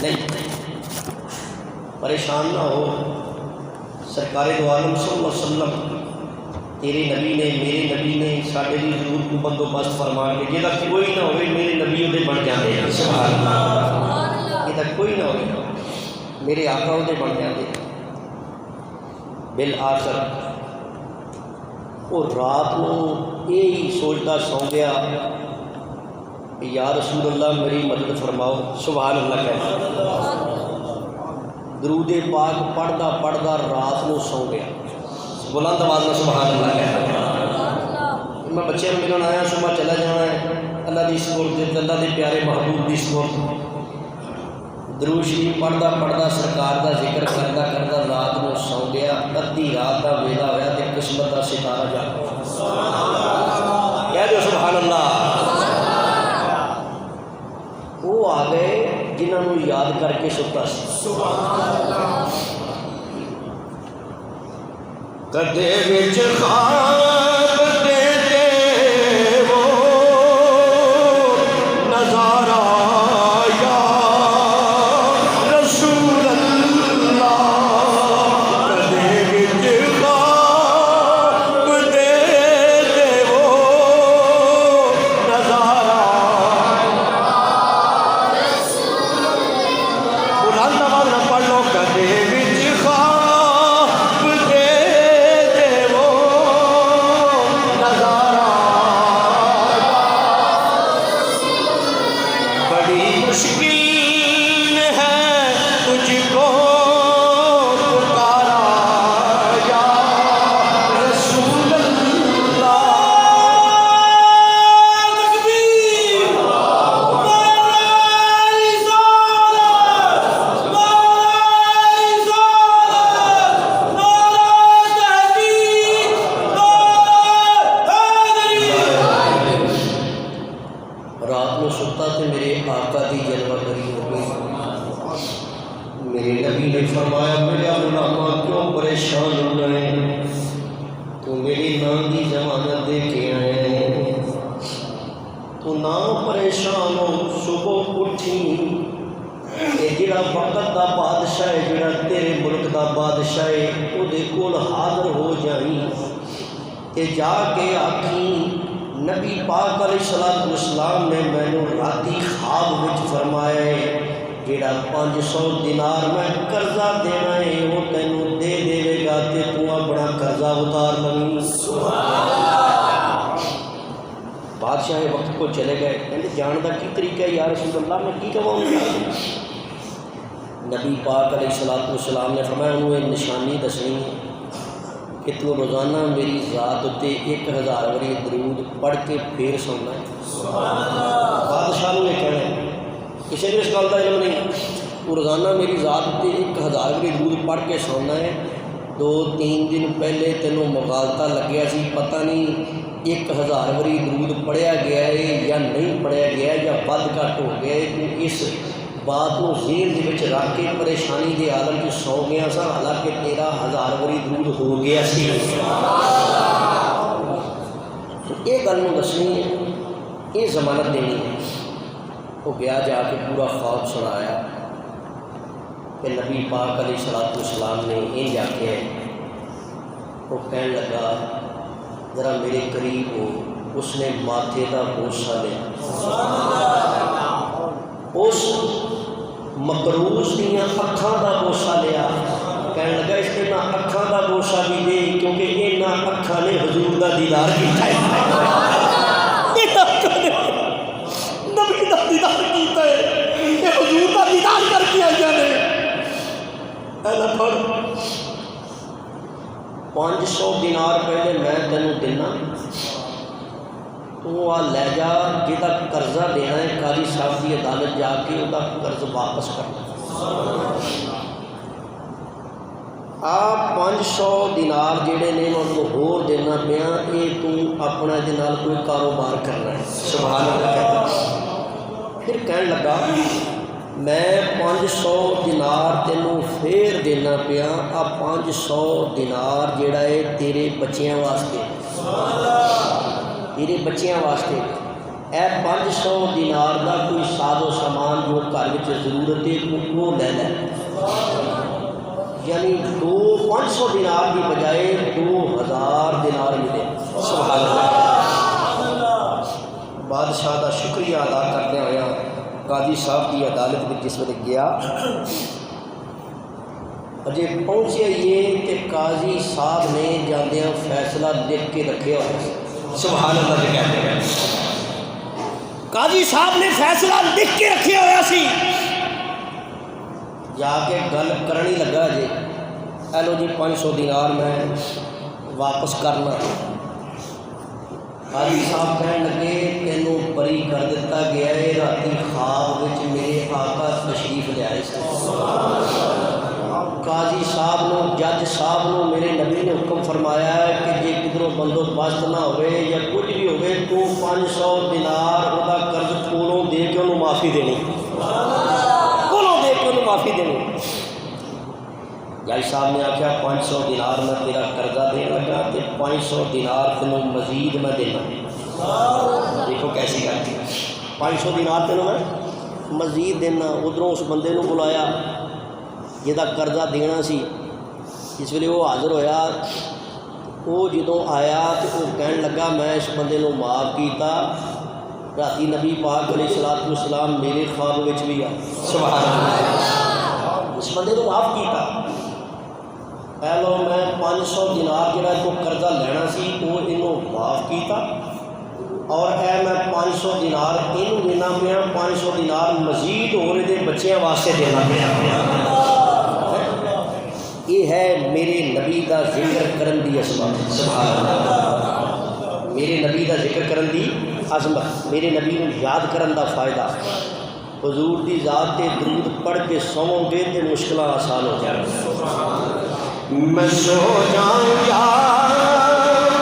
نہیں۔ پریشان نہ ہو، سرکار دو عالم صلی اللہ علیہ وسلم تیرے نبی نے، میرے نبی نے سارے بھی ضرور کو بندوبست فرما کے جہاں کوئی نہ ہوئے میرے نبی وہ بن جاتے ہیں، سبحان اللہ، جہاں کوئی نہ ہوئے میرے آقا وہ بن جاتے ہیں۔ بالآخر وہ رات کو یہی سوچتا سو گیا کہ یا رسول اللہ میری مدد فرماؤ، سبحان اللہ کہہ درود پاک پڑھتا پڑھتا رات کو سو گیا، بلند آواز میں سبحان اللہ کہہ۔ میں بچے کو ملن آیا، صبح چلا جانا ہے، اللہ کی سپرد، اللہ کے پیارے محبوب کی سپرد، درود شریف پڑھتا پڑھتا سرکار کا ذکر کرتا کرتا رات کو سو گیا۔ ادھی رات کا ویلا ہوا تو قسمت کا ستارہ جاگ کہہ دو سبحان اللہ۔ وہ آ گئے جنہوں نے یاد کر کے ستا سی، کدے وچ خواب دیتے وہ نظارہ یا رسول اللہ، کدے وچ خواب دیتے وہ نظارہ بلند آواز نہ پڑھ لو، کدے وچ خواب مجبور ہے، تو میری نام کی ضمانت دے کے آئے، تو نہ پریشان ہو، صبح اٹھی کہ جڑا وقت دا بادشاہ ہے، جڑا تیرے ملک دا بادشاہ ہے، وہ دے کول حاضر ہو جائیں تے جا کے آکھیں نبی پاک علیہ السلام نے مینوں راتی خواب وچ فرمایا ہے جڑا 500 دینار میں قرضہ دینا ہے وہ تینوں دے دے گا تے تو اپنا قرضہ اتار لویں۔ بادشاہ وقت کو چلے گئے، کہتے جان دا کی طریقہ ہے یا رسول اللہ، میں کی کہوں گا؟ نبی پاک علیہ السلام نے فرمایا انہوں نے نشانی دسنی کہ تو روزانہ میری ذات تے 1000 واری درود پڑھ کے پھر سونا ہے۔ بادشاہ نے کہنا ہے، کسی نے اس گل کا علم نہیں، تو روزانہ میری ذات تے 1000 واری درود پڑھ کے سونا ہے۔ 2-3 دن پہلے تینوں مغالطہ لگیا سی، پتہ نہیں 1000 واری درود پڑھیا گیا ہے یا نہیں پڑھیا گیا ہے یا ود گھٹ ہو گیا ہے، تو اس بات کو ذہن دے وچ رکھ کے پریشانی دے عالم چ سو گیا سا، حالانکہ 13,000 واری درود ہو گیا سی۔ یہ گل نوں دسنی ہے، یہ ضمانت دینی ہے۔ وہ گیا جا کے پورا خواب سنایا کہ نبی پاک علیہ السلام نے یہ آخیا ہے۔ وہ کہنے لگا ذرا میرے قریب ہو، اس نے ماتھے کا بوسہ لیا، اس مقروض دیا اکھاں کا بوسہ لیا، کہنے لگا اس نے نہ اکھاں کا بوسہ بھی دے کیونکہ یہ نہ اکھاں نے حضور کا دیدار کیتا ہے، نبی کا دیدار کیتا ہے، یہ حضور کا دیدار کر کے آئی نے۔ اے پڑھ 500 دینار پہلے میں تینوں دینا، تو آ لے جا، جہاں قرضہ دینا ہے قاضی صاحب کی عدالت جا کے وہ قرض واپس کرنا۔ آپ 500 دینار جڑے نے ان کو ہور دینا پیا، یہ تو اپنا دے نال کوئی کاروبار کرنا ہے۔ سبحان اللہ کہتا ہے۔ پھر کہنے لگا میں 500 دینار تینوں پھر دینا پیا، آ 500 دینار جڑا ہے تیرے بچیاں واسطے، تیرے بچیاں واسطے، اے 500 دینار کا کوئی ساز و سامان جو گھر میں ضرورت ہے وہ لے لے، یعنی 500 دینار کی بجائے 2000 دینار ملے۔ سبحان اللہ۔ بادشاہ کا شکریہ ادا کرتے ہوا قاضی صاحب کی عدالت میں جس وقت گیا، اجے پہنچے یہ کہ قاضی صاحب نے جاندیاں فیصلہ لکھ کے رکھے ہوئے۔ سبحان اللہ جی کہتے ہیں، قاضی صاحب نے فیصلہ لکھ کے رکھے ہوا سی، جا کے گل کرنی لگا جی اے لو جی 500 دینار میں واپس کرنا۔ قاضی صاحب کہنے لگے تینوں بری کر دیتا گیا ہے، راتی خواب وچ میرے آقا تشریف لے آئے سے۔ قاضی صاحب نو جج صاحب نو میرے نبی نے حکم فرمایا ہے کہ جے کدھروں بندوبست نہ ہوئے یا کچھ بھی ہوئے تو 500 دینار وہ قرض کولوں دے کے انہوں معافی دینی، کولوں دے کے انہوں معافی دینی۔ جج صاحب نے آخیا 500 دینار میں تیرا قرضہ دینے لگا تے 500 دینار تینوں مزید میں دینا۔ دیکھو کیسی گل ہے، 500 دینار تینوں میں مزید دینا۔ ادھروں اس بندے نو بلایا جہاں قرضہ دینا سی، جس ویلے وہ حاضر ہویا، وہ جدوں آیا تو وہ کہن لگا میں اس بندے نو معاف کیتا، راتی نبی پاک علیہ السلام میرے خواب وچ بھی آ۔ سبحان اللہ، اس بندے نو معاف کیتا۔ پہلو میں 500 دینار جہاں کو قرضہ لینا سی وہ انہوں معاف کیتا، اور اے میں 500 دینار انہوں دینا پیا، 500 دینار مزید ہو رہے بچیاں واسطے دینا پیا۔ یہ ہے میرے نبی دا ذکر کرن دی عظمت۔ سبحان اللہ، میرے نبی دا ذکر کرن دی عظمت، میرے نبی نو یاد کرن دا فائدہ۔ حضور دی ذات تے درود پڑھ کے سوؤ گے تے مشکلاں آسان ہو جائیں۔ میں سو جاؤں یا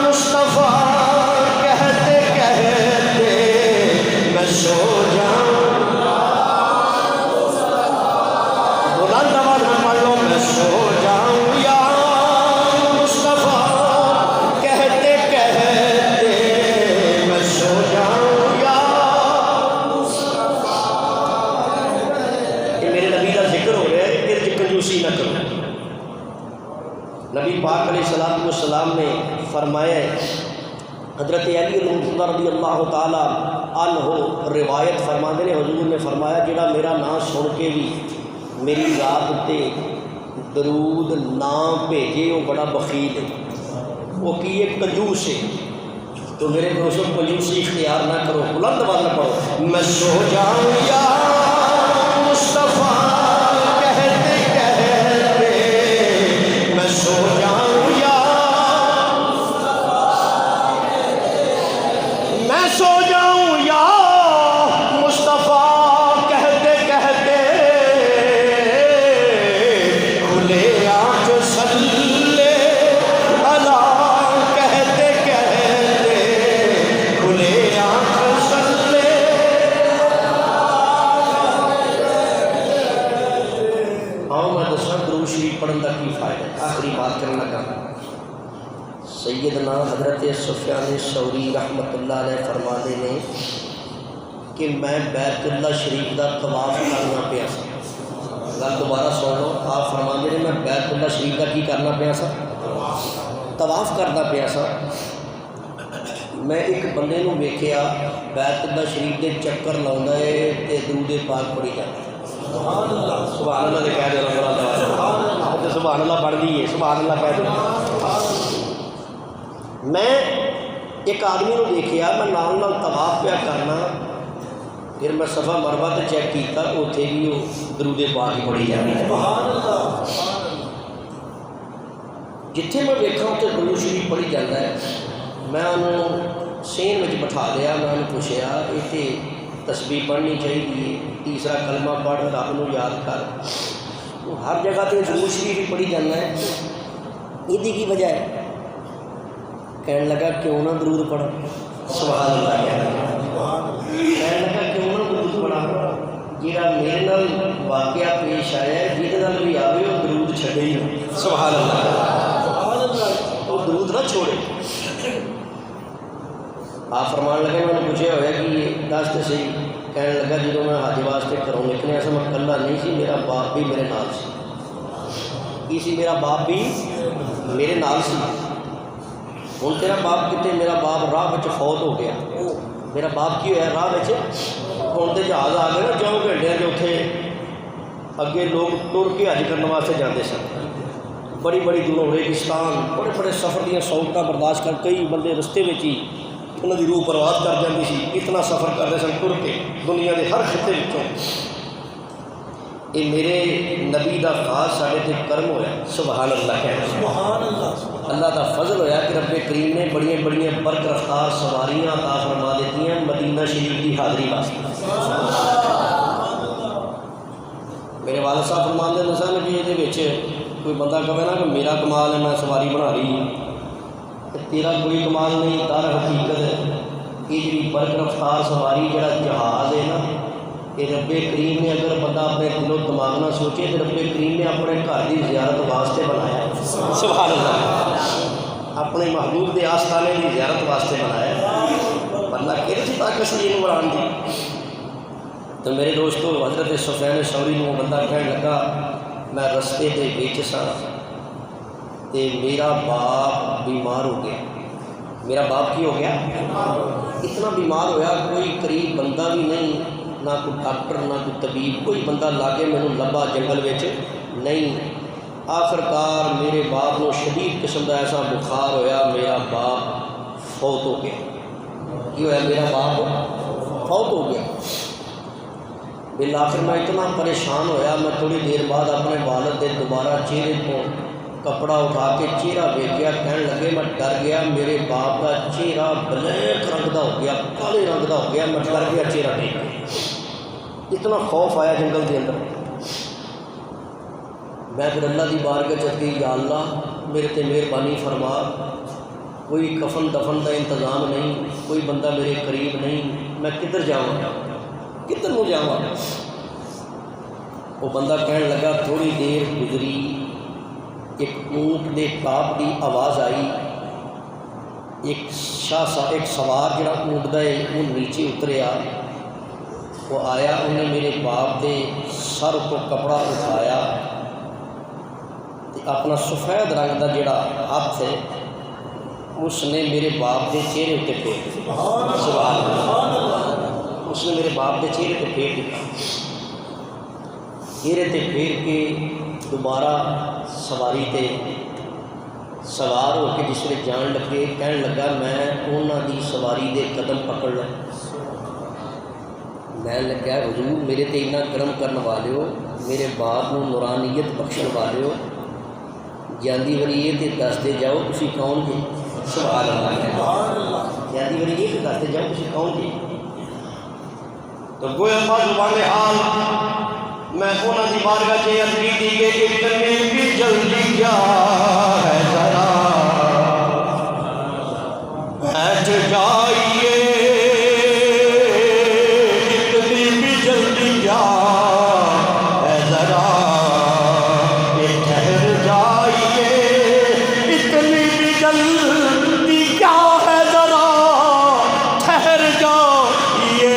مصطفیٰ کہتے کہتے، میں سو جاؤں، بلند آواز میں پڑھ لو، میں سو جاؤں یا السلام نے فرمایا ہے، حضرت علی المرتضیٰ رضی اللہ تعالیٰ عنہ روایت فرماتے ہیں، حضور نے فرمایا جڑا میرا نام سن کے بھی میری ذات تے درود نہ بھیجے وہ بڑا بخیل ہے، وہ کی ایک کنجوس ہے۔ تو میرے دوستوں کنجوسی اختیار نہ کرو، بلند آواز نہ پڑھو، میں سو جاؤں یا مصطفیٰ کہتے کہتے، میں سو جاؤں یا میں سو جاؤں یا مصطفیٰ کہتے کہتے، کھلے آنکھ صلی اللہ کہتے کہتے، کھلے آنکھ صلی۔ ہاں میں دساں درود شریف پڑھن کا کی فائدہ ہے۔ آخری بات کرنے لگا، سیدنا حضرت سفیان ثوری رحمۃ اللہ علیہ فرماتے ہیں کہ میں بیت اللہ شریف کا طواف کرنا پیا سا۔ گل دوبارہ سن لو، آپ فرماتے ہیں میں بیت اللہ شریف کا کی کرنا پیا سا، طواف کرنا پیا سا۔ میں ایک بندے نو ویکھیا بیت اللہ شریف کے چکر لاؤندا ہے تے درود پاک پڑھی جاتا ہے۔ سبحان اللہ، سبحان اللہ دے کہہ دے سبحان اللہ پڑھ دیے، سبحان اللہ کہہ دے۔ میں ایک آدمی نو دیکھیا میں نال نال طواف پیا کرنا، پھر میں صفا مروہ تے چیک کیتا اوتھے بھی وہ درود پاک ہی پڑھی جاتی ہے۔ سبحان اللہ، جتھے میں ویکھا اتنے درود شریف پڑھی جاتا ہے۔ میں انہوں سین وچ بٹھا لیا، میں انہوں پوچھیا یہ تے تسبیح پڑھنی چاہیے، تیسرا کلمہ پڑھ رب نو یاد کر، ہر جگہ تے درود شریف ہی پڑھی جانا ہے، یہ کی وجہ ہے؟ کہنے لگا کیوں نہ درود پڑھا، سبحان اللہ کہنے لگا کیوں نہ درود پڑھا، جہاں میرے نال واقعہ پیش آیا ہے جہد نال بھی آئے وہ درود چھڑے ہی نہیں، سبحان اللہ، وہ درود نہ چھوڑے۔ آپ فرمان لگے میں نے پوچھا ہوا کہ یہ دس تو صحیح، کہنے لگا جدوں میں حج واسطے گھروں نکلیا سا میں کلا نہیں سی، میرا باپ بھی میرے نال سی، کی سی میرا باپ بھی میرے نال سی۔ ہوں تیرا باپ کتنے؟ میرا باپ راہ بچ فوت ہو گیا۔ میرا باپ کی ہوا راہ بچ، ہوں تو جہاز آ گئے نا 4 گھنٹے کے، اتنے اگے لوگ ٹر کے حج کرنے واسطے جاتے سن، بڑی بڑی دوروں ریگستان بڑے بڑے سفر دیا سہولتیں برداشت کر، کئی بندے رستے میں ہی انہوں کی روح پرواز کر جاتی سی، اتنا سفر کرتے سن ٹر کے دنیا کے ہر خطے وچوں۔ یہ میرے نبی دا خاص سارے تے کرم ہویا، سبحان اللہ کہنا، سبحان اللہ، اللہ دا فضل ہویا کہ رب کریم نے بڑی بڑی برق رفتار سواریاں عطا فرما دیتی ہیں مدینہ شریف کی حاضری واسطے۔ میرے والد صاحب فرماتے ہیں سن کہ یہ کوئی بندہ کہے نا کہ میرا کمال ہے میں سواری بنا لی، تیرا کوئی کمال نہیں، تارا حقیقت ہے یہ جی برق رفتار سواری جڑا جہاز ہے نا، کہ رب کریم نے اگر بندہ اپنے دل و دماغ نہ سوچے تو رب کریم نے اپنے گھر کی زیارت واسطے بنایا، سبحان اللہ، اپنے محبوب کے آستانے کی زیارت واسطے بنایا، بندہ کہ طاقت سی یہ بنان دی۔ تو میرے دوستو حضرت سفیان ثوری کو بندہ کہنے لگا میں رستے کے بچ سا تے میرا باپ بیمار ہو گیا۔ میرا باپ کی ہو گیا؟ اتنا بیمار ہویا کوئی قریب بندہ بھی نہیں، نہ کوئی ڈاکٹر نہ کوئی طبیب، کوئی بندہ لاگے میں لبا جنگل وچ نہیں۔ آخرکار میرے باپ کو شدید قسم کا ایسا بخار ہویا، میرا باپ فوت ہو گیا۔ کی ہوا؟ میرا باپ فوت ہو گیا۔ بالآخر میں اتنا پریشان ہویا، میں تھوڑی دیر بعد اپنے والد کے دوبارہ چہرے کو کپڑا اٹھا کے چہرہ ویکھیا، کہنے لگے میں ڈر گیا، میرے باپ کا چہرہ بلیک رنگ کا ہو گیا، کالے رنگ کا ہو گیا، میں ڈر گیا چہرہ دیکھ کے، اتنا خوف آیا جنگل کے اندر۔ میں پھر اللہ کی بارگاہ چل گئی، یا اللہ میرے تے مہربانی فرما، کوئی کفن دفن کا انتظام نہیں، کوئی بندہ میرے قریب نہیں، میں کدھر جاؤں، کدھر نو جاواں؟ وہ بندہ کہنے لگا تھوڑی دیر گزری، ایک اونٹ دے ٹاپ کی آواز آئی، ایک سوار جڑا اونٹ دا ہے وہ نیچے اتریا، وہ آیا، انہیں میرے باپ کے سر کو کپڑا اٹھایا، اپنا سفید رنگ کا جڑا ہاتھ ہے اس نے میرے باپ کے چہرے اتنے پھیر دیا، سبحان اللہ، اس نے میرے باپ کے چہرے تے پھیر دیا، چہرے تے پھیر کے دوبارہ سواری تے سوار ہو کے جس ویلے جان لگے کہن لگا میں انہاں دی سواری دے قدم پکڑ لے، میں لگا حضور میرے تے اتنا کرم کرنے والے ہو، میرے باپ نو نورانیت بخشن والے ہو، جاندی وری یہ تے دس دے جاؤ تسی کون جی، سبحان اللہ، جاندی وری یہ تے دس دے جاؤ تسی کون جی۔ تو گویا زبان حال میں انہاں دی بارگاہ چ عرض کی کہ اتنی بھی جلدی کیا ہے ذرا بیٹھ جائیے، اتنی بھی جلدی کیا ہے ذرا ٹھہر جائیے، اتنی بھی جلدی کیا ہے ذرا ٹھہر جائیے،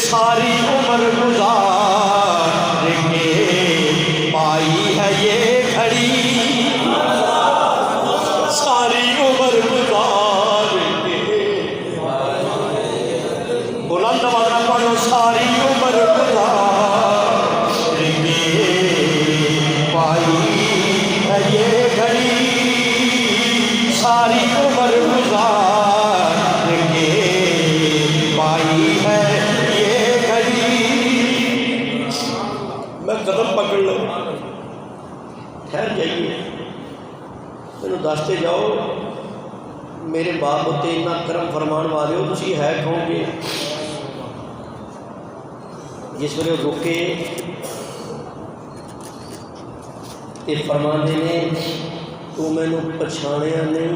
ساری عمر گزار کے پائی ہے یہ گھڑی، ساری عمر گزار کے بلند آواز نہ پڑھو، ساری عمر گزار کے پائی ہے یہ گھڑی، ساری عمر گزار کے پائی ہے یہ گھڑی۔ میں قدم پکڑ لوں، ٹھہر جائیے، مینوں دستے جاؤ میرے باپ تے اتنا کرم فرمان والے ہو، تسی ہے کون جی؟ جس ویلے رکے تے فرماندے نے تو مینوں پچھاڑیا نہیں،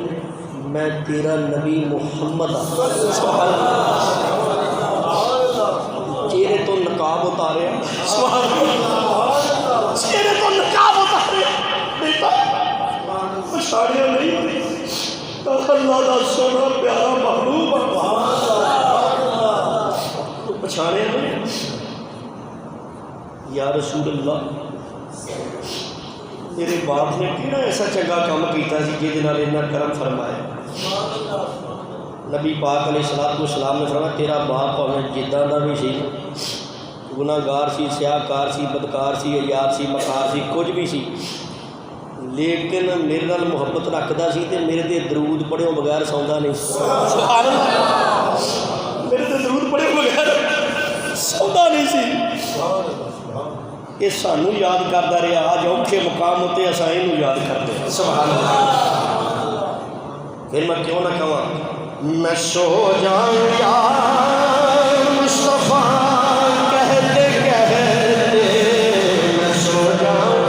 میں تیرا نبی محمد ہاں، سبحان اللہ، چہرے تو نقاب اتاریا، سبحان اللہ، چہرے تو نقاب اتاریا، بیٹا پچھاڑیا نہیں، اللہ دا سونا پیارا محبوب پچھاڑیا نہیں، یا رسول اللہ میرے باپ نے کیڑا ایسا چنگا کام کیتا سی جہدے نال اتنا کرم فرمایا؟ نبی پاک علیہ الصلوۃ والسلام نے فرمایا تیرا باپ بھاویں جداں دا بھی سی، گناہ گار سی، سیاہ کار سی، بدکار سی، عیار سی، مکار سی، کچھ بھی سی، لیکن میرے نال محبت رکھدا سی تے میرے تے درود پڑھیوں بغیر سوندا نہیں، سبحان اللہ، میرے تے درود پڑھیوں بغیر سوندا نہیں سی۔ یہ سانوں یاد کردا رہا، آج اوکھے مقام ہوتے اساں اینوں یاد کرتے ہیں، سبحان اللہ۔ پھر میں کیوں نہ کہاں میں سو جاؤں یا مصطفیٰ کہتے کہتے، میں سو جاؤں،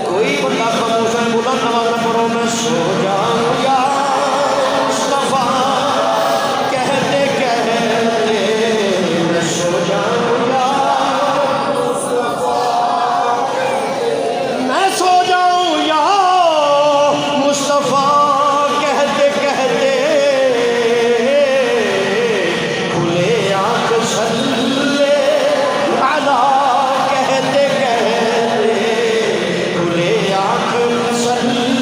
کوئی بندہ خاموش ہے بلند آواز نہ پڑھو، میں سو جاؤں یا مصطفیٰ کہتے کہتے، میں سو جاؤں یا میں سو جاؤں یا مصطفیٰ کہتے کہتے، کھلے آنکھ صلی علی کہتے کہتے، کھلے آنکھ صلی،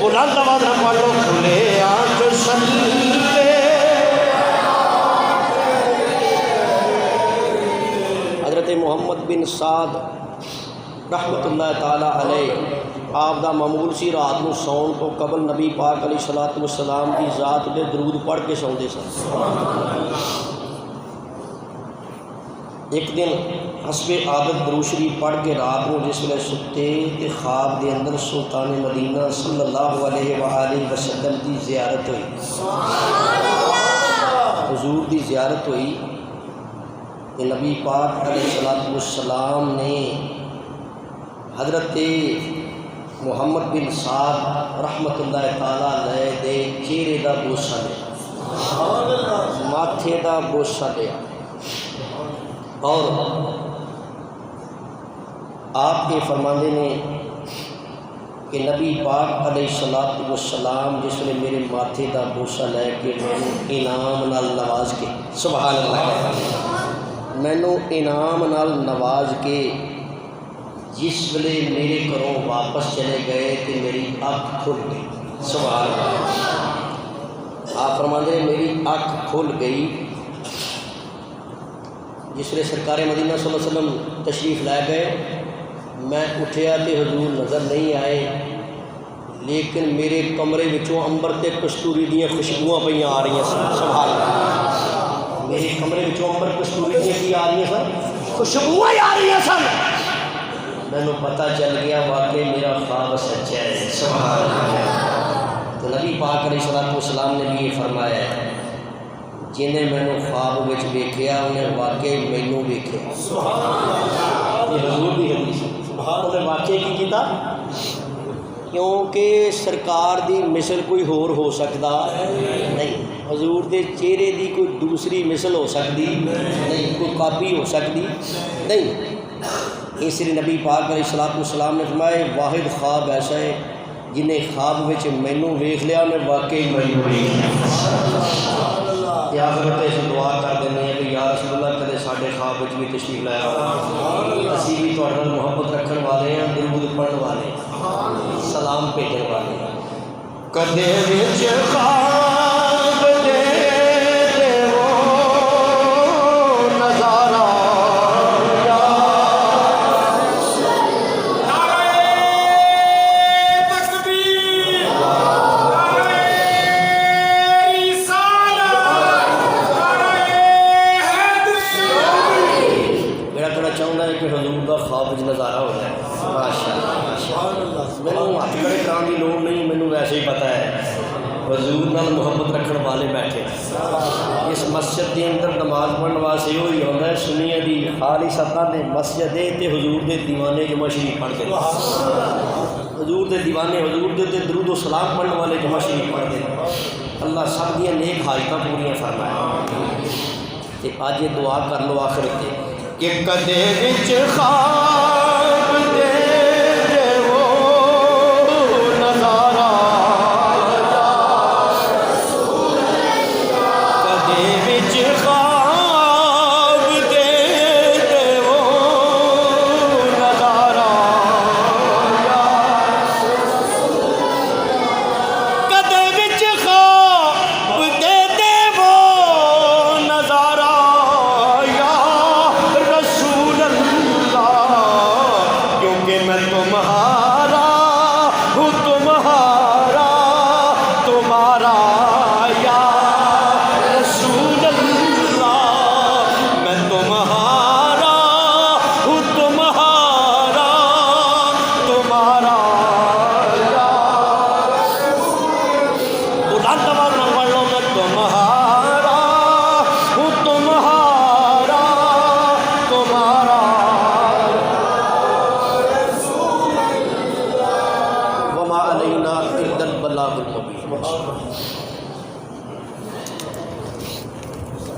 بلند آواز نہ پڑھو، کھلے آنکھ صلی، حضرت محمد بن سعد رحمۃ اللہ تعالیٰ علیہ آپ دا معمول سی رات نو سون تو قبل نبی پاک علیہ الصلوۃ والسلام کی ذات دے درود پڑھ کے سوندے سن۔ ایک دن حسب عادت درود شریف پڑھ کے رات کو جس ویلے ستے تے خواب دے اندر سلطان مدینہ صلی اللہ علیہ وآلہ وسلم دی زیارت ہوئی، حضور دی زیارت ہوئی کہ نبی پاک علیہ الصلوۃ والسلام نے حضرت محمد بن سعد رحمۃ اللہ تعالیٰ علیہ دے چہرے دا بوسہ لیا، ماتھے دا بوسہ لیا، اور آپ کے فرماندے نے کہ نبی پاک علیہ الصلوۃ والسلام جس نے میرے ماتھے دا بوسا لے کے مینوں انعام نال نواز کے، سبحان اللہ، مینوں انعام نال نواز کے جس ویلے میرے گھروں واپس چلے گئے تو میری اکھ کھل گئی، سبحان اللہ۔ آپ فرماندے ہیں میری اکھ کھل گئی جس ویلے سرکار مدینہ صلی اللہ علیہ وسلم تشریف لے گئے، میں اٹھیا تو حضور نظر نہیں آئے، لیکن میرے کمرے وچوں عنبر تے کستوری دیاں خوشبوئیں پہ آ رہی سن، سبحان اللہ، میرے کمرے وچوں عنبر کستوری دیاں کی آ رہی سن، خوشبوئیں آ رہی سن، مینوں پتہ چل گیا واقعی میرا خواب سچا ہے، سبحان اللہ۔ تو نبی پاک علیہ الصلوۃ والسلام نے بھی یہ فرمایا ہے جنہیں مینوں خواب وچ ویکھیا انہیں واقعی مینوں ویکھیا، یہ حضور دی حدیث ہے، انہیں واقعی کی کیتا، کیونکہ سرکار دی مثل کوئی ہور ہو سکتا نہیں، حضور دے چہرے دی کوئی دوسری مثل ہو سکتی نہیں، کوئی کاپی ہو سکتی نہیں، اس لیے نبی پاک علیہ الصلوۃ والسلام نے فرمایا واحد خواب ایسا ہے جنہیں خواب وچ مینوں ویکھ لیا انہیں واقعی مینوں ویکھ لیا۔ یا حضرت اس دعا کر دینے ہیں کہ یا رسول اللہ کدے ساڈے خواب وچ بھی تشریف لایا اسی بھی تہاڈے نال محبت رکھن والے ہیں، درود پڑھن والے ہیں، سلام بھیجن والے ہیں۔ کدے وچ خواب دے وہ نظارہ نظارہ ہو جائے، ماشاء اللہ، مینوں ہاتھ کھڑے کران کی لوڑ نہیں، مینوں ویسے ہی پتہ ہے حضور نال محبت رکھن والے بیٹھے اس مسجد کے اندر نماز پڑھن واسطے یہ ہی ہوتا ہے سنیے دی خالصتاً نے مسجد تے حضور دے دیوانے جمع شریف پڑھتے ہیں، حضور دے دیوانے حضور دے درود و سلام پڑھن والے جمع شریف پڑھتے ہیں، اللہ سب دیا نیک حاجتاں پوریاں فرمائے۔ تے اج یہ دعا کر لو آخر تے کہ کدے وچ خواب دے وہ نظارہ کدے وچ خواب دے وہ نظارہ کدے وچ خواب دے وہ نظارہ میں تمہارا ہوں، تمہارا تمہارا یا رسول اللہ، میں تمہارا ہوں، تمہارا تمہارا یا بلند آواز نہ پڑھ لو، میں تمہارا ہوں، تمہارا تمہارا علینا الا البلاغ المبین۔